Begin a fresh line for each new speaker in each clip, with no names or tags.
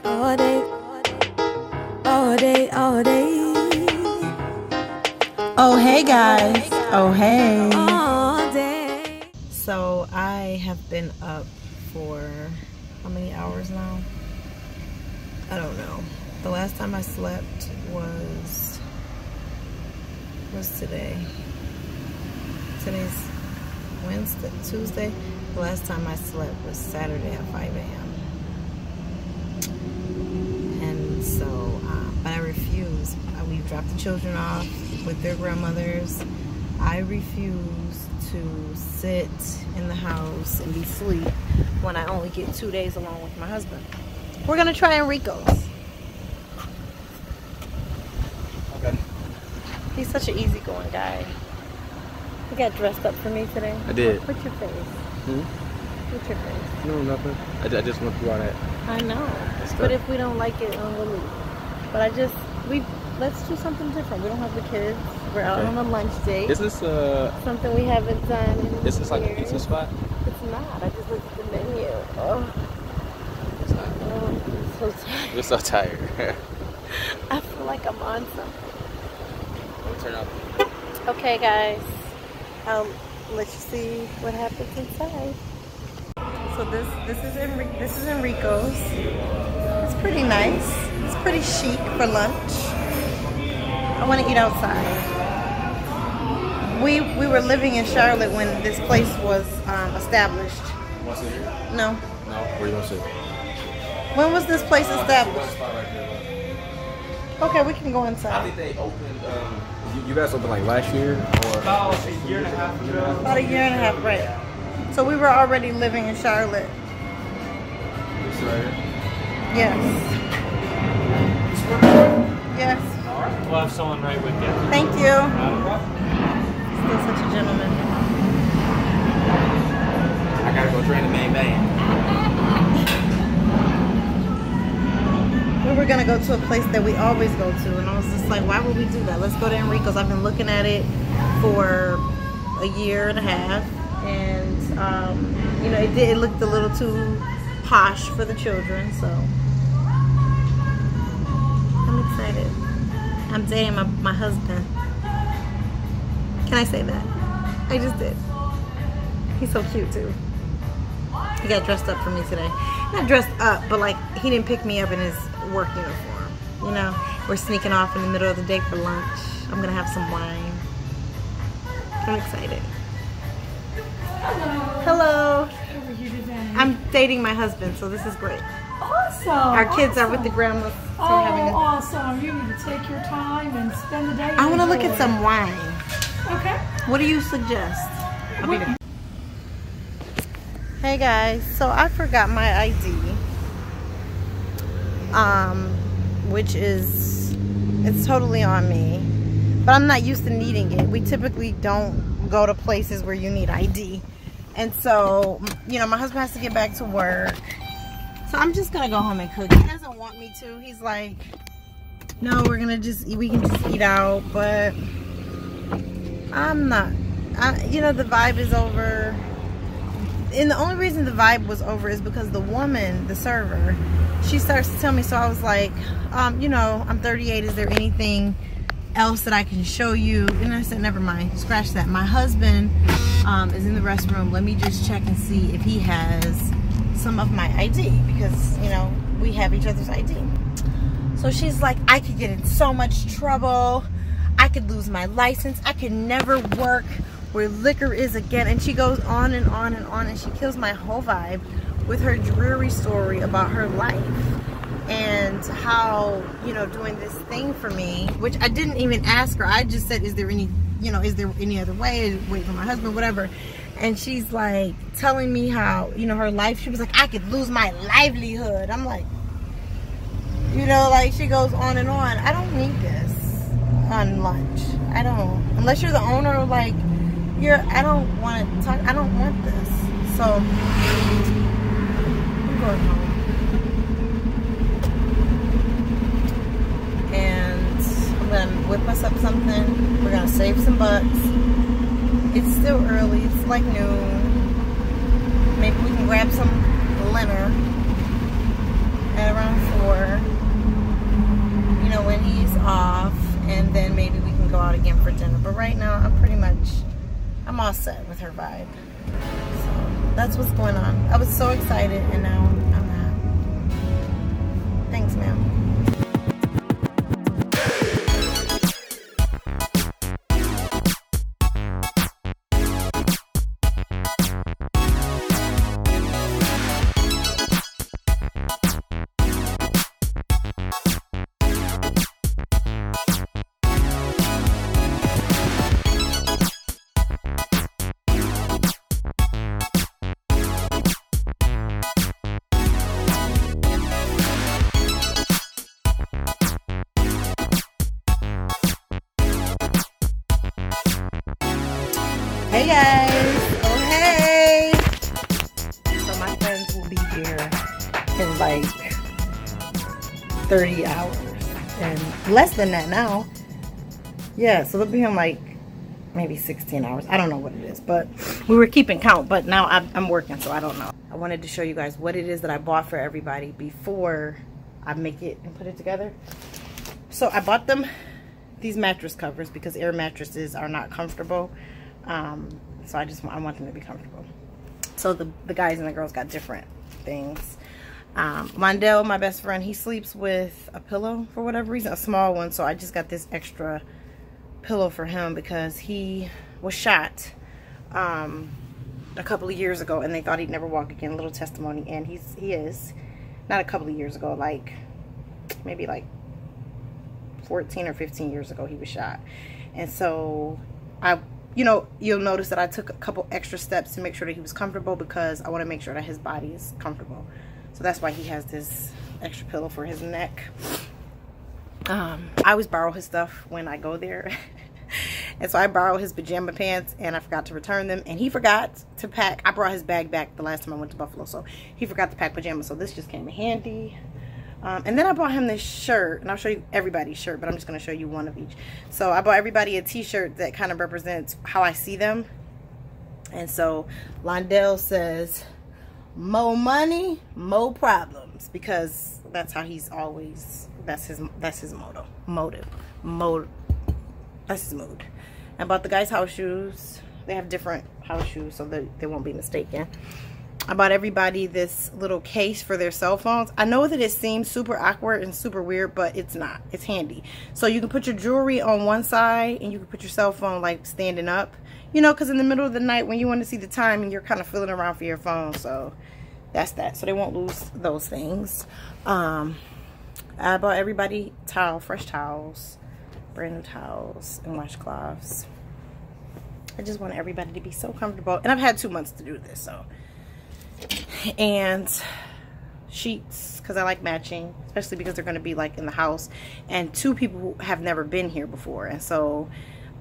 all day, all day, all day.
Oh hey guys, oh hey.
All day.
So I have been up for how many hours now? I don't know. The last time I slept was today. Today's Wednesday, Tuesday. The last time I slept was Saturday at 5 a.m. And so, but I refuse. We dropped the children off with their grandmothers. I refuse to sit in the house and be asleep when I only get 2 days alone with my husband. We're gonna try Enrico's.
Okay.
He's such an easygoing guy. You got dressed up for me today.
I did.
What's your face? What's your face?
No, nothing. I just went through all that.
I know. But if we don't like it, we'll leave. But let's do something different. We don't have the kids. We're out on a lunch date.
Is this
something we haven't done in
Is this like a
years.
pizza spot?
It's not. I just looked at the menu. Oh,
It's not.
I'm so tired.
You're so tired.
I feel like I'm on something.
Let me turn up.
Okay, guys. I'll let you see what happens inside. So this is Enrico's. It's pretty nice. It's pretty chic for lunch. I want to eat outside. We were living in Charlotte when this place was established.
Want to sit here?
No.
No. Where you gonna sit?
When was this place established?
Spot right there.
Okay, we can go
I
inside.
think they opened. You guys opened like last year or
About a year and a half ago.
About a year and a half, right? So we were already living in Charlotte.
This right here?
Yes. Yes.
We'll have someone right with you.
Thank you.
Not a problem.
Still such a gentleman.
I gotta go train the main band.
We were gonna go to a place that we always go to, and I was just like, why would we do that? Let's go to Enrico's. I've been looking at it for a year and a half, and you know, it looked a little too posh for the children, so I'm excited. I'm dating my husband. Can I say that? I just did. He's so cute too. He got dressed up for me today. Not dressed up, but like he didn't pick me up in his work uniform. You know, we're sneaking off in the middle of the day for lunch. I'm gonna have some wine. I'm excited. Hello.
How are you today?
I'm dating my husband, so this is great.
Awesome.
Our kids are with the grandmas. So
Oh,
we're having
awesome. You need to take your time and spend the day.
I want to look
enjoy.
at some wine.
Okay.
What do you suggest? I'll be there. Hey guys, so I forgot my ID. Which is, it's totally on me. But I'm not used to needing it. We typically don't go to places where you need ID. And so, you know, my husband has to get back to work. So I'm just gonna go home and cook. He doesn't want me to. He's like, no, we can just eat out, but I'm not. You know, the vibe is over. And the only reason the vibe was over is because the woman, the server, she starts to tell me. So I was like, you know, I'm 38. Is there anything else that I can show you? And I said, never mind, scratch that. My husband is in the restroom. Let me just check and see if he has some of my ID, because, you know, we have each other's ID. So she's like, I could get in so much trouble. I could lose my license. I could never work where liquor is again. And she goes on and on and on, and she kills my whole vibe with her dreary story about her life and how, you know, doing this thing for me, which I didn't even ask her. I just said, is there any other way? Wait for my husband, whatever. And she's like telling me how, you know, her life, she was like, I could lose my livelihood. I'm like, you know, like, she goes on and on. I don't need this on lunch. I don't, unless you're the owner, like, I don't want to talk. I don't want this. So I'm going home. And I'm going to whip us up something. We're going to save some bucks. It's still early. It's like noon. Maybe we can grab some dinner at around 4. But right now, I'm all set with her vibe. So that's what's going on. I was so excited, and now I'm not. Thanks, ma'am. Hey guys, oh hey. So my friends will be here in like 30 hours and less than that now. Yeah, so they'll be in like maybe 16 hours. I don't know what it is, but we were keeping count, but now I'm working, so I don't know. I wanted to show you guys what it is that I bought for everybody before I make it and put it together. So I bought them these mattress covers because air mattresses are not comfortable. So I want them to be comfortable. So the guys and the girls got different things. Mondell, my best friend, he sleeps with a pillow for whatever reason, a small one. So I just got this extra pillow for him because he was shot a couple of years ago, and they thought he'd never walk again. Little testimony, and he is. Not a couple of years ago, like maybe like 14 or 15 years ago, he was shot. And so you'll notice that I took a couple extra steps to make sure that he was comfortable because I want to make sure that his body is comfortable. So that's why he has this extra pillow for his neck. I always borrow his stuff when I go there. And so I borrowed his pajama pants and I forgot to return them. And he forgot to pack. I brought his bag back the last time I went to Buffalo. So he forgot to pack pajamas. So this just came in handy. And then I bought him this shirt, and I'll show you everybody's shirt, but I'm just going to show you one of each. So I bought everybody a t-shirt that kind of represents how I see them. And so Londell says, "Mo money, mo problems," because that's how he's always, that's his motto. That's his mood. I bought the guys' house shoes. They have different house shoes, so they won't be mistaken. I bought everybody this little case for their cell phones. I know that it seems super awkward and super weird, but it's not. It's handy. So you can put your jewelry on one side and you can put your cell phone like standing up. You know, because in the middle of the night when you want to see the time and you're kind of feeling around for your phone. So that's that. So they won't lose those things. I bought everybody fresh towels, brand new towels, and washcloths. I just want everybody to be so comfortable. And I've had 2 months to do this, so. And sheets, because I like matching, especially because they're going to be like in the house, and 2 people who have never been here before, and so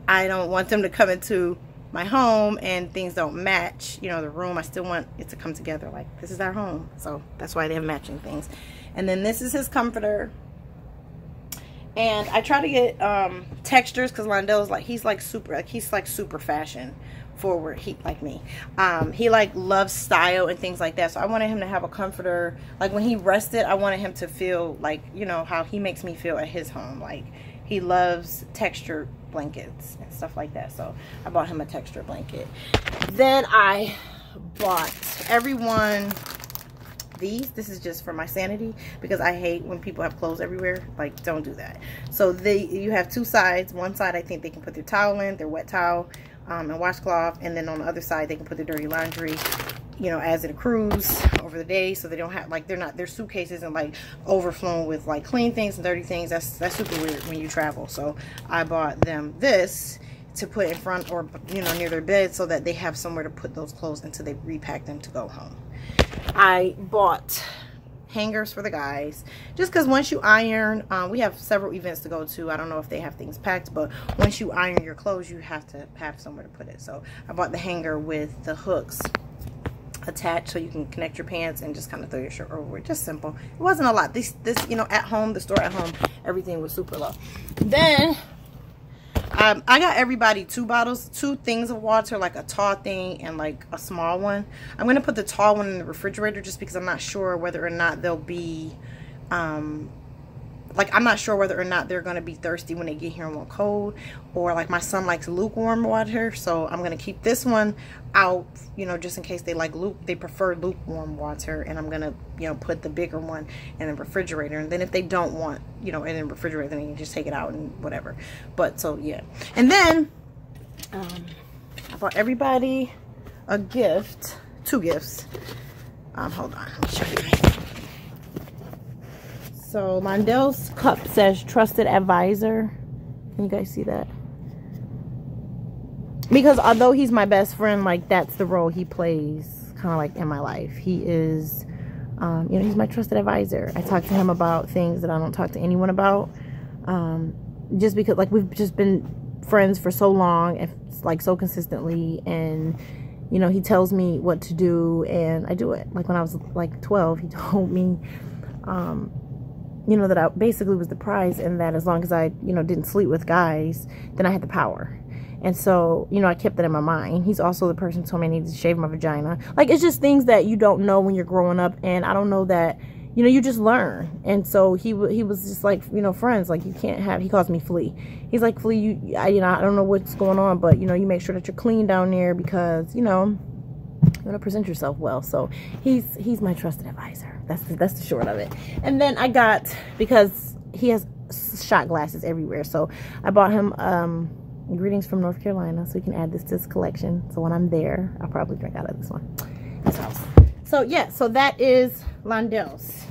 I don't want them to come into my home and things don't match, you know, the room. I still want it to come together like this is our home, so that's why they have matching things. And then this is his comforter, and I try to get textures because Londell's like he's like super fashion forward. He like me, he like loves style and things like that, so I wanted him to have a comforter. Like when he rested, I wanted him to feel like, you know, how he makes me feel at his home. Like he loves textured blankets and stuff like that, so I bought him a texture blanket. Then I bought everyone these. This is just for my sanity because I hate when people have clothes everywhere. Like, don't do that. So you have 2 sides. One side I think they can put their towel in, their wet towel, and washcloth, and then on the other side they can put their dirty laundry, you know, as it accrues over the day, so they don't have like their suitcases and like overflowing with like clean things and dirty things. That's super weird when you travel. So I bought them this to put in front or, you know, near their bed so that they have somewhere to put those clothes until they repack them to go home. I bought hangers for the guys just because once you iron, we have several events to go to. I don't know if they have things packed, but once you iron your clothes, you have to have somewhere to put it. So I bought the hanger with the hooks attached so you can connect your pants and just kind of throw your shirt over it. Just simple. It wasn't a lot. This you know, at home, the store at home, everything was super low. Then I got everybody 2 things of water, like a tall thing and like a small one. I'm gonna put the tall one in the refrigerator just because I'm not sure whether or not they'll be like, I'm not sure whether or not they're going to be thirsty when they get here and want cold, or like my son likes lukewarm water, so I'm going to keep this one out, you know, just in case they like they prefer lukewarm water, and I'm going to, you know, put the bigger one in the refrigerator, and then if they don't want, you know, in the refrigerator, then you can just take it out and whatever. But so yeah, and then I bought everybody a gift, 2 gifts. Hold on, let me show you guys. So Londell's cup says trusted advisor. Can you guys see that? Because although he's my best friend, like, that's the role he plays kind of like in my life. He is, you know, he's my trusted advisor. I talk to him about things that I don't talk to anyone about. Just because, like, we've just been friends for so long and like so consistently, and you know, he tells me what to do and I do it. Like when I was like 12, he told me, you know, that I basically was the prize, and that as long as I, you know, didn't sleep with guys, then I had the power. And so, you know, I kept that in my mind. He's also the person who told me I needed to shave my vagina. Like, it's just things that you don't know when you're growing up, and I don't know that, you know, you just learn. And so he was just like, you know, friends, like, you can't have, he calls me Flea. He's like, Flea, you know, I don't know what's going on, but, you know, you make sure that you're clean down there because, you know, you want to present yourself well. So he's my trusted advisor. That's the short of it. And then I got, because he has shot glasses everywhere, so I bought him greetings from North Carolina, so he can add this to his collection. So when I'm there, I'll probably drink out of this one. So yeah, so that is Londell's.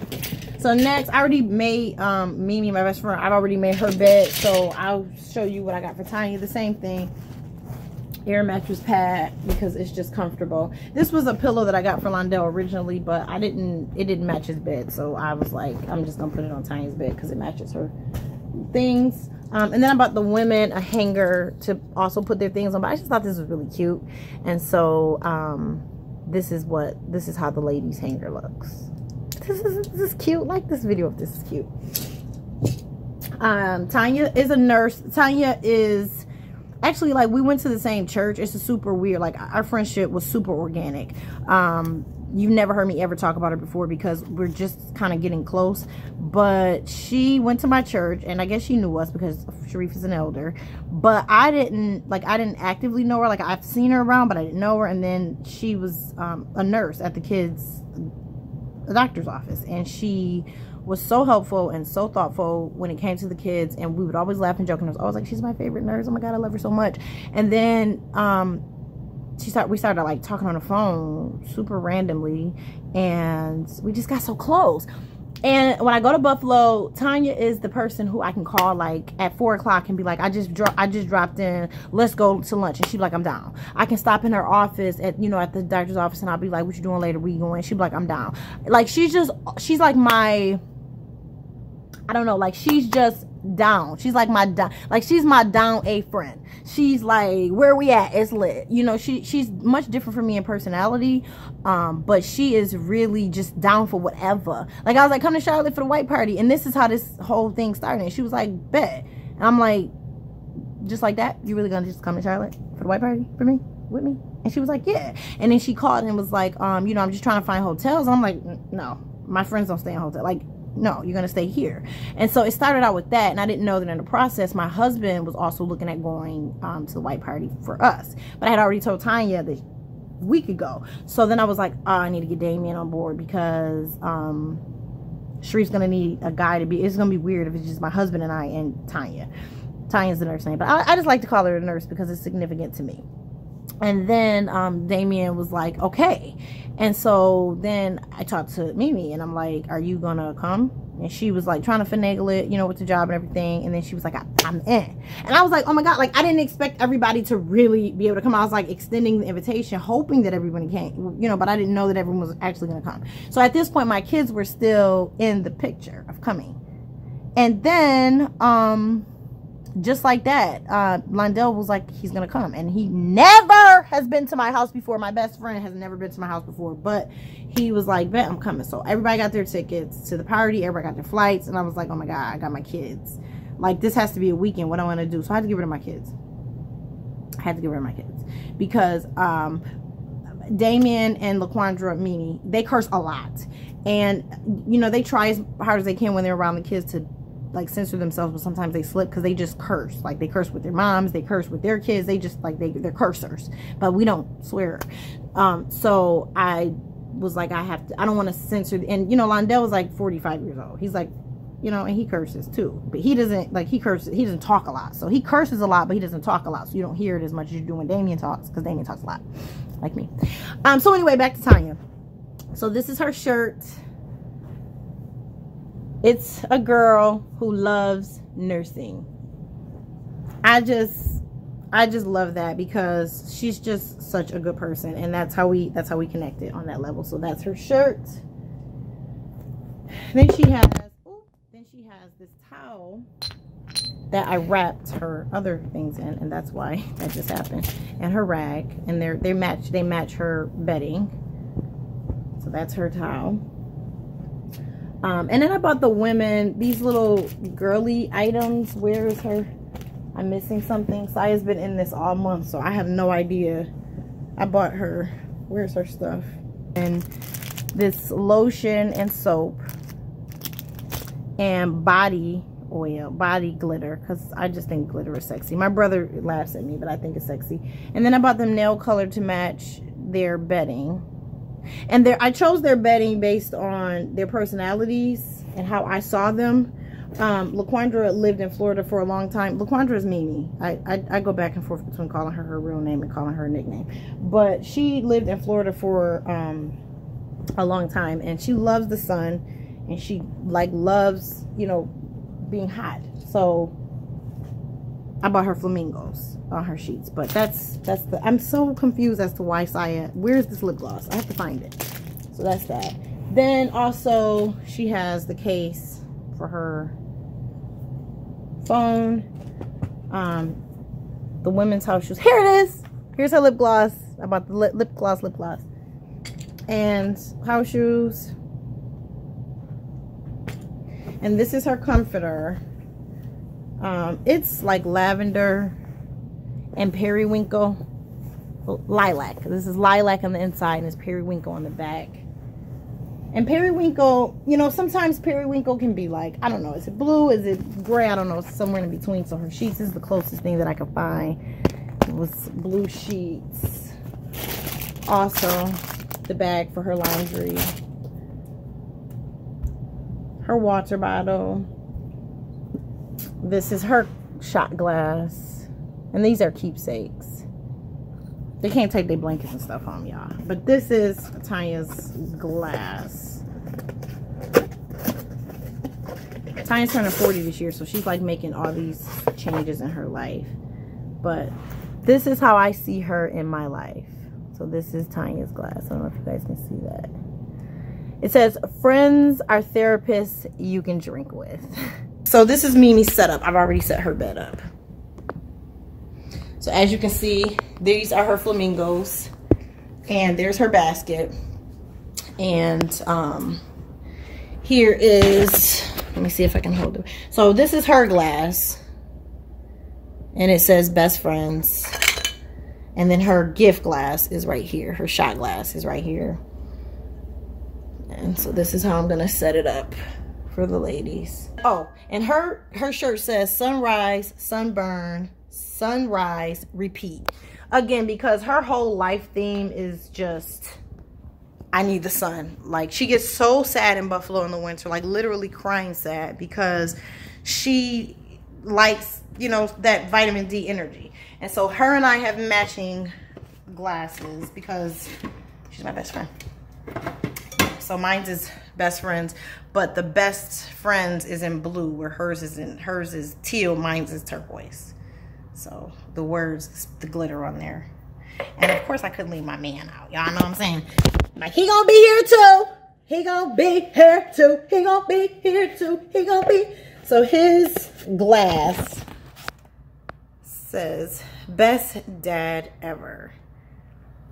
So next, I already made Mimi, my best friend, I've already made her bed, so I'll show you what I got for Tanya. The same thing, air mattress pad, because it's just comfortable. This was a pillow that I got for Londell originally, but it didn't match his bed, so I was like, I'm just gonna put it on Tanya's bed because it matches her things. And then I bought the women a hanger to also put their things on, but I just thought this was really cute, and so this is how the ladies hanger looks. This is cute. Like this video if this is cute. Tanya is a nurse. Tanya is actually, like, we went to the same church. It's a super weird, like, our friendship was super organic. You've never heard me ever talk about her before because we're just kind of getting close, but she went to my church, and I guess she knew us because Shareef is an elder, but I didn't actively know her. Like, I've seen her around, but I didn't know her. And then she was a nurse at the doctor's office, and she was so helpful and so thoughtful when it came to the kids, and we would always laugh and joke, and I was always like, she's my favorite nurse, oh my god, I love her so much. And then we started like talking on the phone super randomly, and we just got so close. And when I go to Buffalo, Tanya is the person who I can call like at 4 o'clock and be like, I just dropped in, let's go to lunch. And she'd be like, I'm down. I can stop in her office at the doctor's office, and I'll be like, what you doing later? Where you going? She'd be like, I'm down. Like, she's like my, I don't know, like, she's just down. She's like my down, like, she's my down A friend. She's like, where we at? It's lit. You know, she's much different from me in personality, but she is really just down for whatever. Like, I was like, come to Charlotte for the white party, and this is how this whole thing started. And she was like, bet. And I'm like, just like that, you really gonna just come to Charlotte for the white party for me, with me? And she was like, yeah. And then she called and was like, you know, I'm just trying to find hotels. And I'm like, no, my friends don't stay in hotels. Like, no, you're gonna stay here. And so it started out with that, and I didn't know that in the process my husband was also looking at going to the white party for us, but I had already told Tanya that we could go. So then I was like, oh, I need to get Damien on board, because Shareef's gonna need a guy to be, it's gonna be weird if it's just my husband and I and Tanya's the nurse name, but I just like to call her a nurse because it's significant to me. And then Damien was like, okay. And so then I talked to Mimi, and I'm like, are you gonna come? And she was like trying to finagle it, you know, with the job and everything. And then she was like, I'm in. And I was like, oh my god, like, I didn't expect everybody to really be able to come. I was like extending the invitation, hoping that everybody came, you know, but I didn't know that everyone was actually gonna come. So at this point, my kids were still in the picture of coming. And then just like that, Londell was like, he's gonna come, and he never has been to my house before. My best friend has never been to my house before, but he was like, bet, I'm coming. So everybody got their tickets to the party, everybody got their flights, and I was like, oh my god, I got my kids. Like, this has to be a weekend. What am I gonna do? So I had to get rid of my kids. Because Damien and LaQuandra, Mimi, they curse a lot, and you know, they try as hard as they can when they're around the kids to like censor themselves, but sometimes they slip because they just curse. Like they curse with their moms, they curse with their kids. They just like they're cursors, but we don't swear. So I was like, I don't want to censor. And you know, Londell was like 45 years old. He's like, you know, and he curses too, but he doesn't like, he doesn't talk a lot. So he curses a lot, but he doesn't talk a lot. So you don't hear it as much as you do when Damien talks, because Damien talks a lot like me. So anyway, back to Tanya. So this is her shirt. It's a girl who loves nursing. I just love that, because she's just such a good person, and that's how we connected on that level. So that's her shirt. Then she has this towel that I wrapped her other things in, and that's why that just happened. And her rag, and they match her bedding. So that's her towel. And then I bought the women these little girly items. Where is her? I'm missing something. Saya's been in this all month, so I have no idea. I bought her. Where's her stuff? And this lotion and soap and body oil, body glitter, because I just think glitter is sexy. My brother laughs at me, but I think it's sexy. And then I bought them nail color to match their bedding. And I chose their bedding based on their personalities and how I saw them. LaQuandra lived in Florida for a long time. LaQuandra is Mimi. I go back and forth between calling her real name and calling her a nickname. But she lived in Florida for a long time, and she loves the sun, and she like loves, you know, being hot. So I bought her flamingos on her sheets. But I'm so confused as to why Saya, where's this lip gloss? I have to find it. So that's that. Then also she has the case for her phone, the women's house shoes. Here it is. Here's her lip gloss. I bought the lip gloss and house shoes. And this is her comforter. It's like lavender and periwinkle, lilac. This is lilac on the inside, and it's periwinkle on the back. And periwinkle, you know, sometimes periwinkle can be like, I don't know, is it blue, is it gray? I don't know, somewhere in between. So her sheets is the closest thing that I could find. It was blue sheets. Also, the bag for her laundry. Her water bottle. This is her shot glass. And these are keepsakes. They can't take their blankets and stuff home, y'all. But this is Tanya's glass. Tanya's turning 40 this year, so she's like making all these changes in her life. But this is how I see her in my life. So this is Tanya's glass. I don't know if you guys can see that. It says, friends are therapists you can drink with. So this is Mimi's setup. I've already set her bed up. So as you can see, these are her flamingos. And there's her basket. And here is, let me see if I can hold it. So this is her glass. And it says best friends. And then her gift glass is right here. Her shot glass is right here. And so this is how I'm gonna set it up for the ladies. Oh, and her shirt says sunrise, sunburn, sunrise, repeat. Again, because her whole life theme is just, I need the sun. Like, she gets so sad in Buffalo in the winter, like literally crying sad, because she likes, you know, that vitamin D energy. And so her and I have matching glasses because she's my best friend. So mine's is best friends, but the best friends is in blue, where hers is teal, mine's is turquoise. So the words, the glitter on there. And of course I couldn't leave my man out. Y'all know what I'm saying? Like, he gonna be here too. He gonna be here too. He gonna be here too. He gonna be. So his glass says best dad ever.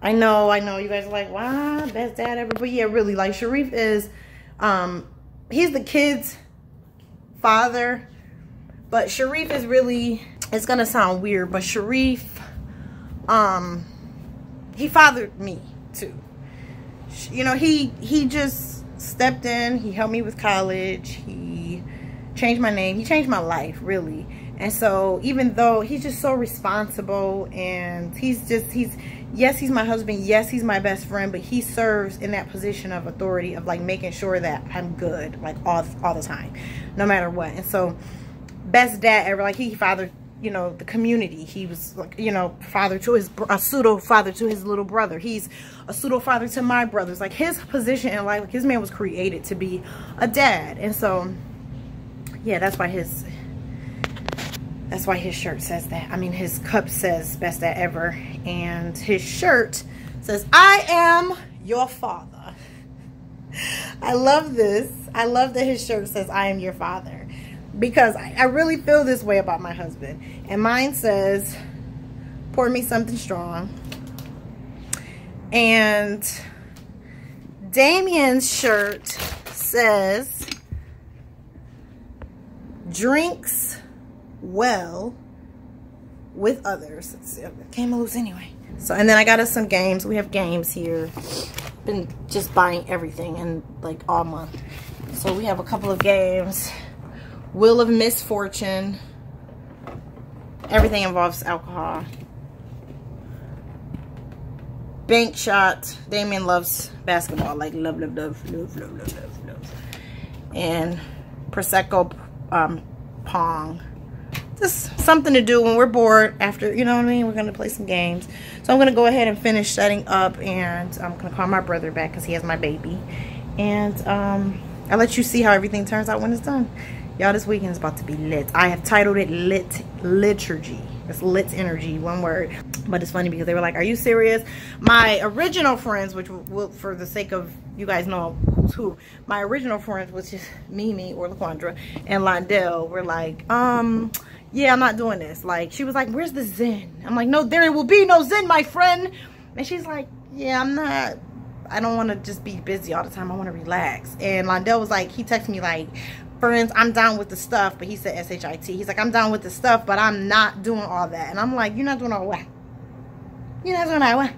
I know you guys are like, wow, best dad ever. But yeah, really, like, Shareef is, he's the kid's father. But Shareef is really, it's gonna sound weird, but Shareef, he fathered me too. You know, he just stepped in, he helped me with college, he changed my name. He changed my life, really. And so even though he's just so responsible, and yes, he's my husband, yes, he's my best friend, but he serves in that position of authority of like making sure that I'm good, like all the time, no matter what. And so best dad ever. Like he fathered, you know, the community. He was like, you know, father to a pseudo father to his little brother. He's a pseudo father to my brothers. Like his position in life, like his man was created to be a dad. And so yeah, that's why his shirt says that. I mean, his cup says best dad ever, and his shirt says, I am your father. I love this. I love that his shirt says, I am your father, because I really feel this way about my husband. And mine says, pour me something strong. And Damien's shirt says, drinks well with others. Let's see, I came loose anyway. So, and then I got us some games. We have games here. Been just buying everything and like all month. So we have a couple of games. Wheel of Misfortune. Everything involves alcohol. Bank Shot. Damien loves basketball. Like love. And Prosecco Pong. Just something to do when we're bored after, you know what I mean? We're going to play some games. So I'm going to go ahead and finish setting up, and I'm going to call my brother back because he has my baby. And I'll let you see how everything turns out when it's done. Y'all, this weekend is about to be lit. I have titled it Liturgy. It's lit energy, one word. But it's funny because they were like, are you serious? My original friends, which will, for the sake of you guys know who's who, my original friends, which is Mimi or LaQuandra and Londell, were like, yeah, I'm not doing this. Like, she was like, where's the zen? I'm like, no, there will be no zen, my friend. And she's like, yeah, I don't want to just be busy all the time. I want to relax. And Londell was like, he texted me like, friends, I'm down with the stuff, but he said S-H-I-T. He's like, I'm down with the stuff, but I'm not doing all that. And I'm like, you're not doing all what? You're not doing all what?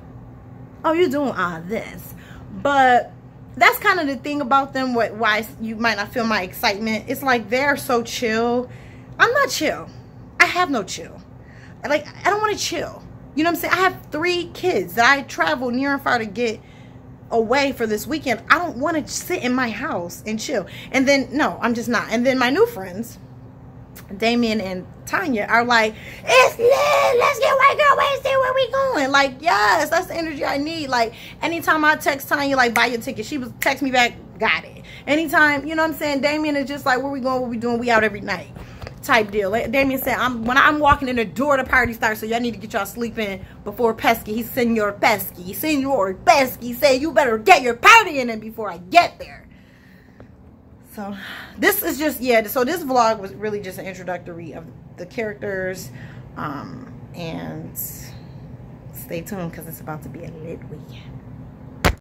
Oh, you're doing all this. But that's kind of the thing about them, why you might not feel my excitement. It's like they're so chill. I'm not chill. I have no chill. Like, I don't want to chill. You know what I'm saying? I have 3 kids that I travel near and far to get away for this weekend. I don't want to sit in my house and chill. And then, no, I'm just not. And then my new friends, Damien and Tanya, are like, it's lit, let's get white girl wasted, where we going? Like, yes, that's the energy I need. Like, anytime I text Tanya, like, buy your ticket, she would text me back, got it. Anytime, you know what I'm saying, Damien is just like, where we going, what we doing, we out every night type deal. Like Damien said, when I'm walking in the door, the party starts, so y'all need to get y'all sleeping before Pesky. He's Senor Pesky. Senor Pesky said, you better get your party in before I get there. So this is just, yeah, so this vlog was really just an introductory of the characters, and stay tuned because it's about to be a lit weekend.